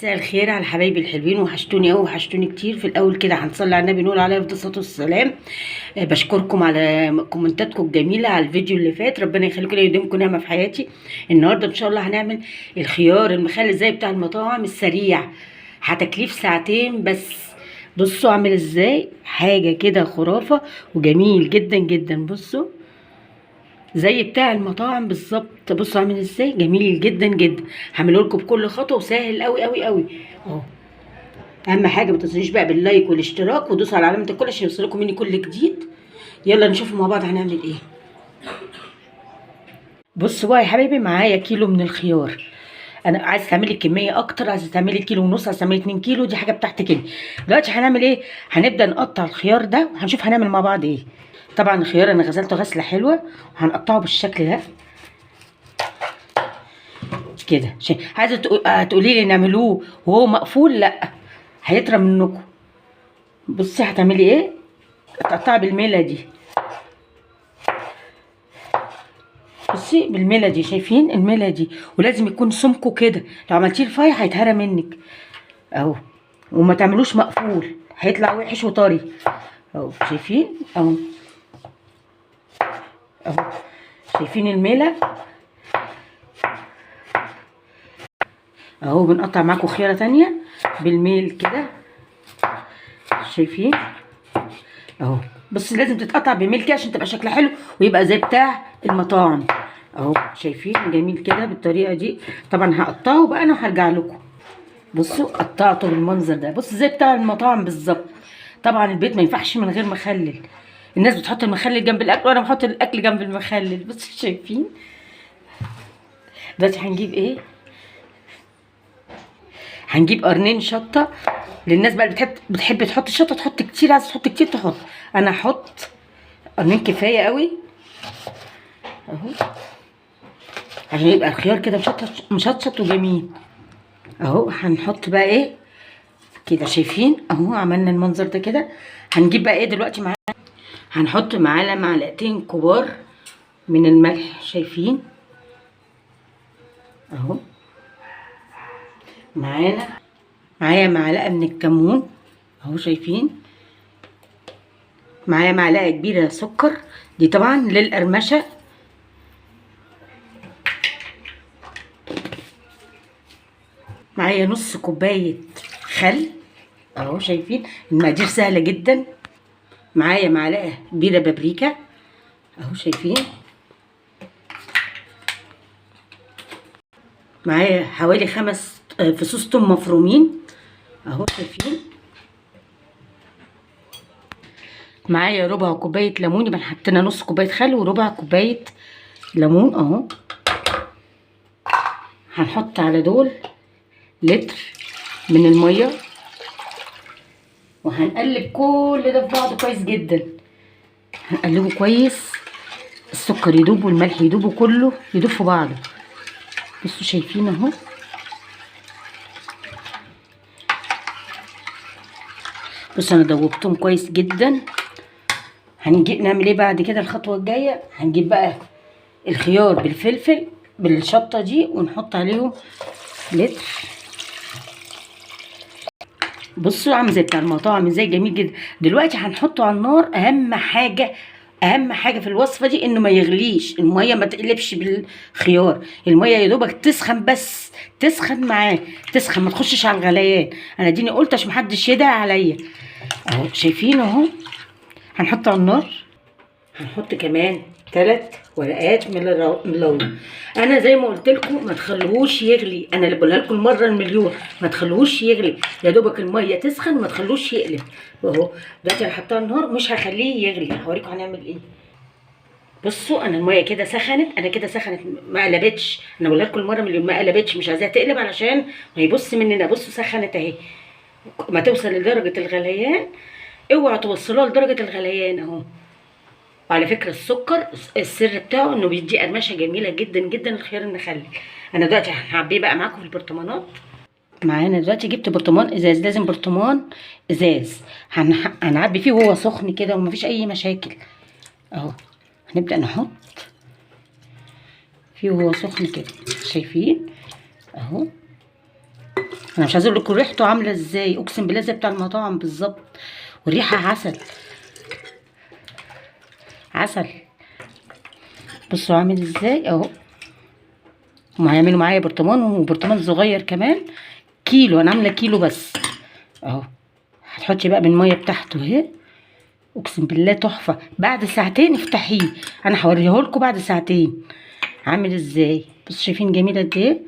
مساء الخير على حبايبي الحلوين، وحشتوني قوي وحشتوني كتير. في الاول كده هنصلي على النبي نقول عليه افضل الصلاه والسلام. بشكركم على كومنتاتكم الجميله على الفيديو اللي فات، ربنا يخليكم لي ويديمكم نعمه في حياتي. النهارده ان شاء الله هنعمل الخيار المخلل زي بتاع المطاعم السريع، هتكليف ساعتين بس. بصوا عامل ازاي، حاجه كده خرافه وجميل جدا جدا. بصوا زي بتاع المطاعم بالظبط، بصوا عامل ازاي جميل جدا جدا. هعمله لكم بكل خطوه وسهل قوي قوي قوي اهو. اهم حاجه ما تنسونيش بقى باللايك والاشتراك ودوسوا على علامه الكل عشان يوصلكم مني كل جديد. يلا نشوف مع بعض هنعمل ايه. بصوا بقى يا حبايبي، معايا كيلو من الخيار. انا عايز تعملي كميه اكتر، عايز تعملي كيلو ونص، عايز تعملي 2 كيلو، دي حاجه بتاعتك كده. دلوقتي هنعمل ايه؟ هنبدا نقطع الخيار ده وهنشوف هنعمل مع بعض ايه. طبعا الخيار انا غسلته غسله حلوه وهنقطعه بالشكل ده كده. عايزه تقولي لي نعملوه وهو مقفول؟ لا، هيطرى منكم. بصي هتعملي ايه، تقطعي بالميله دي. بصي بالميله دي، شايفين الميله دي؟ ولازم يكون سمكه كده، لو عملتيه رفيع هيتهرى منك اهو. وما تعملوش مقفول هيطلع وحش وطري اهو. شايفين اهو اهو، شايفين الميله اهو. بنقطع معاكم خياره تانية بالميل كده، شايفين اهو. بس لازم تتقطع بميل كده عشان تبقى شكلها حلو ويبقى زي بتاع المطاعم اهو. شايفين جميل كده بالطريقه دي. طبعا هقطعه بقى انا وهرجع لكم. بصوا قطعته بالمنظر ده، بص زي بتاع المطاعم بالظبط. طبعا البيت ما ينفعش من غير مخلل. الناس بتحط المخلل جنب الاكل وانا بحط الاكل جنب المخلل. بصوا شايفين. دلوقتي هنجيب ايه، هنجيب قرنين شطه. للناس بقى اللي بتحب تحط الشطه تحط كتير، عايزه تحط كتير تحط. انا هحط قرنين كفايه قوي اهو، عشان يبقى الخيار كده مشطشط وجميل اهو. هنحط بقى ايه كده، شايفين اهو عملنا المنظر ده كده. هنجيب بقى ايه دلوقتي معانا، هنحط معانا معلقتين كبار من الملح، شايفين اهو. معايا معلقه من الكمون اهو، شايفين. معايا معلقه كبيره سكر، دي طبعا للقرمشه. معايا نص كوبايه خل اهو، شايفين المقادير سهله جدا. معايا معلقه كبيره بابريكا اهو، شايفين. معايا حوالي 5 فصوص توم مفرومين اهو، شايفين. معايا ربع كوبايه ليمون، يبقى حطينا نص كوبايه خل وربع كوبايه ليمون اهو. هنحط على دول لتر من الميه، وهنقلب كل ده في بعضه كويس جدا. هنقلبه كويس، السكر يدوب والملح يدوب وكله يدوب في بعضه. بصوا شايفين اهو. بصوا انا دوبتهم كويس جدا. هنجيب نعمل ايه بعد كده، الخطوه الجايه هنجيب بقى الخيار بالفلفل بالشطه دي ونحط عليهم لتر. بصوا عامل زي بتاع المطاعم ازاي جميل جدا. دلوقتي هنحطه على النار. اهم حاجه في الوصفه دي انه ما يغليش، الميه ما تقلبش بالخيار. الميه يا دوبك تسخن، بس تسخن معاه، تسخن ما تخشش على الغليان. انا ديني قلت عشان محدش يدعي عليا اهو. شايفين اهو. هنحطه على النار. هنحط كمان 3 ورقات من اللورا. انا زي ما قلت لكم ما تخلوهوش يغلي، انا اللي بقولها لكم المره المليون، ما تخلوهوش يغلي، يا دوبك الميه تسخن وما تخلوش يقلب اهو. دلوقتي انا حطاه على النار، مش هخليه يغلي، هوريكم هنعمل ايه. بصوا انا الميه كده سخنت، انا كده سخنت ما قلبتش. انا بقول لكم المره مليون ما قلبتش، مش عايزاها تقلب علشان ما يبص مننا. بصوا سخنت اهي، ما توصل لدرجه الغليان. اوعوا توصلوها لدرجه الغليان اهو. وعلى فكره السكر السر بتاعه انه بيدي قرمشه جميله جدا جدا الخيار المخلل. انا دلوقتي هعبيه بقى معاكم في البرطمانات. معانا دلوقتي جبت برطمان ازاز، لازم برطمان ازاز. هنعبي فيه وهو سخن كده ومفيش اي مشاكل اهو. هنبدا نحط فيه وهو سخن كده، شايفين اهو. انا مش عايزه اقول لكم ريحته عامله ازاي، اقسم بالله زي بتاع المطاعم بالظبط، والريحه عسل عسل. بصوا عامل ازاي اهو. هم هيعملوا معايا برطمان، وبرطمان صغير كمان، كيلو، انا عامله كيلو بس اهو. هتحطي بقى بالميه بتاعته اهي، اقسم بالله تحفه. بعد ساعتين افتحيه، انا هوريه لكم بعد ساعتين عامل ازاي. بصوا شايفين جميله قد ايه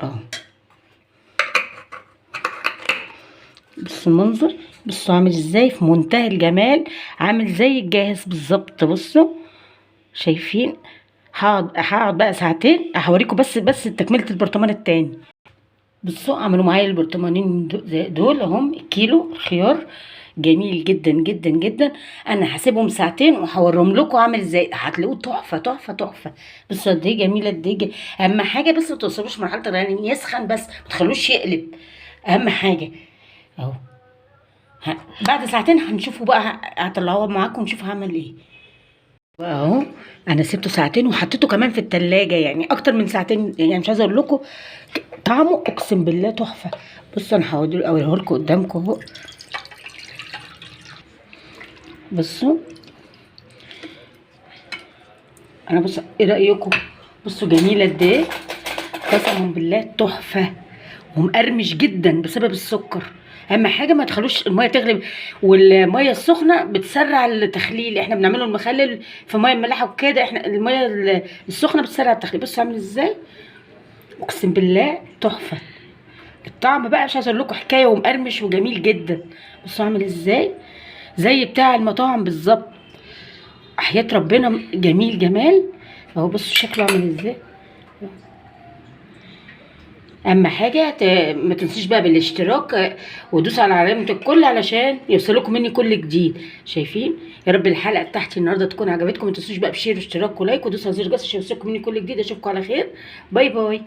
اهو. بصوا المنظر، بصوا عامل ازاي في منتهى الجمال، عامل زي الجاهز بالظبط. بصوا شايفين. هقعد بقى ساعتين هوريكم بس تكمله البرطمان التاني. بصوا عملوا معايا البرطمانين دول اهم، كيلو خيار جميل جدا جدا جدا. انا هسيبهم ساعتين وهوريهم لكم عامل ازاي، هتلاقوه تحفه تحفه تحفه. بصوا قد ايه جميله قد ايه اهم حاجه بس ما توصلوش مرحله يعني يسخن، بس ما تخلوش يقلب، اهم حاجه اهو. بعد ساعتين هنشوفه بقى، هطلعوه معاكم ونشوف هعمل ايه اهو. انا سبته ساعتين وحطيته كمان في التلاجة، يعني اكتر من ساعتين، يعني مش عايزه اقول لكم طعمه اقسم بالله تحفه. بصوا انا اوريه لكم قدامكم اهو. بصوا انا بصوا ايه رايكم. بصوا جميله قد ايه، قسما بالله تحفه، ومقرمش جدا بسبب السكر. اهم حاجه ما تخلوش الميه تغلي، والميه السخنه بتسرع التخليل، احنا بنعمله المخلل في ميه ملاحه وكده، احنا الميه السخنه بتسرع التخليل. بصوا عامل ازاي، اقسم بالله تحفه. الطعم بقى مش عايزه اقول لكم حكايه، ومقرمش وجميل جدا. بصوا عامل ازاي زي بتاع المطاعم بالظبط، حياة ربنا جميل جمال اهو. بصوا شكله عامل ازاي. اهم حاجه ما تنسيش بقى بالاشتراك، ودوس على علامه الكل علشان يوصلكم مني كل جديد. شايفين. يا رب الحلقه بتاعتي النهارده تكون عجبتكم، ما تنسوش بقى بشير واشتراك ولايك ودوس على زر الجرس عشان يوصلكم مني كل جديد. اشوفكم على خير، باي باي.